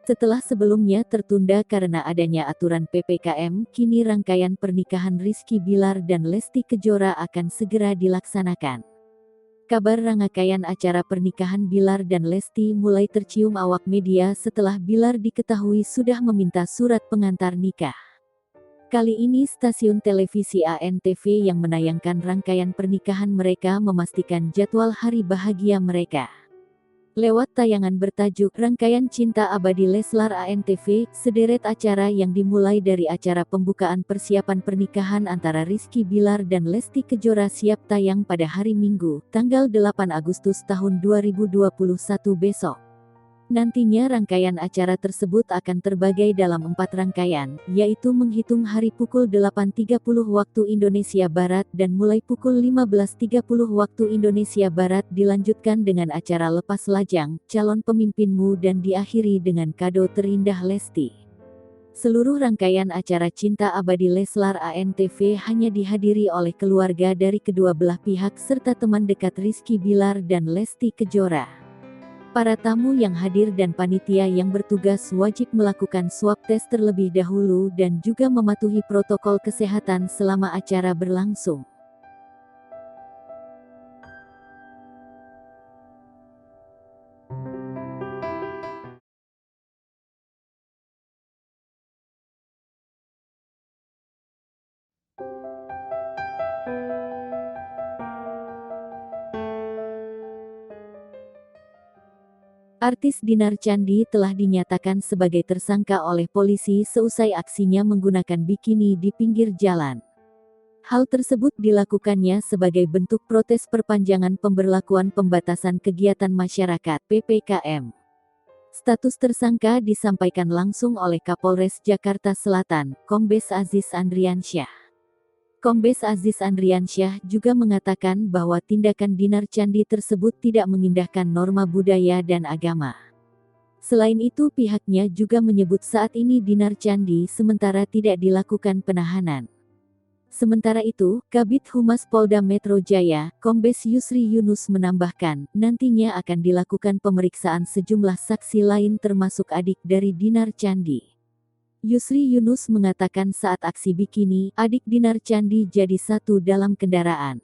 Setelah sebelumnya tertunda karena adanya aturan PPKM, kini rangkaian pernikahan Rizky Bilar dan Lesti Kejora akan segera dilaksanakan. Kabar rangkaian acara pernikahan Bilar dan Lesti mulai tercium awak media setelah Bilar diketahui sudah meminta surat pengantar nikah. Kali ini stasiun televisi ANTV yang menayangkan rangkaian pernikahan mereka memastikan jadwal hari bahagia mereka. Lewat tayangan bertajuk Rangkaian Cinta Abadi Leslar ANTV, sederet acara yang dimulai dari acara pembukaan persiapan pernikahan antara Rizky Bilar dan Lesti Kejora siap tayang pada hari Minggu, tanggal 8 Agustus tahun 2021 besok. Nantinya rangkaian acara tersebut akan terbagi dalam 4 rangkaian, yaitu menghitung hari pukul 8.30 waktu Indonesia Barat dan mulai pukul 15.30 waktu Indonesia Barat dilanjutkan dengan acara lepas lajang, calon pemimpinmu dan diakhiri dengan kado terindah Lesti. Seluruh rangkaian acara Cinta Abadi Leslar ANTV hanya dihadiri oleh keluarga dari kedua belah pihak serta teman dekat Rizky Bilar dan Lesti Kejora. Para tamu yang hadir dan panitia yang bertugas wajib melakukan swab test terlebih dahulu dan juga mematuhi protokol kesehatan selama acara berlangsung. Artis Dinar Candi telah dinyatakan sebagai tersangka oleh polisi seusai aksinya menggunakan bikini di pinggir jalan. Hal tersebut dilakukannya sebagai bentuk protes perpanjangan pemberlakuan pembatasan kegiatan masyarakat (PPKM). Status tersangka disampaikan langsung oleh Kapolres Jakarta Selatan, Kombes Aziz Andriansyah. Kombes Aziz Andriansyah juga mengatakan bahwa tindakan Dinar Candi tersebut tidak mengindahkan norma budaya dan agama. Selain itu pihaknya juga menyebut saat ini Dinar Candi sementara tidak dilakukan penahanan. Sementara itu, Kabid Humas Polda Metro Jaya, Kombes Yusri Yunus menambahkan, nantinya akan dilakukan pemeriksaan sejumlah saksi lain termasuk adik dari Dinar Candi. Yusri Yunus mengatakan saat aksi bikini, adik Dinar Candi jadi satu dalam kendaraan.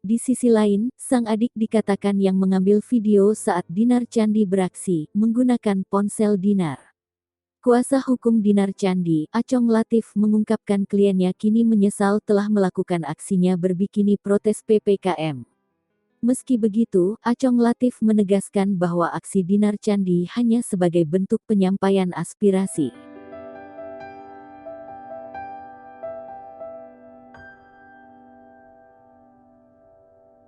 Di sisi lain, sang adik dikatakan yang mengambil video saat Dinar Candi beraksi, menggunakan ponsel Dinar. Kuasa hukum Dinar Candi, Acong Latif mengungkapkan kliennya kini menyesal telah melakukan aksinya berbikini protes PPKM. Meski begitu, Acong Latif menegaskan bahwa aksi Dinar Candi hanya sebagai bentuk penyampaian aspirasi.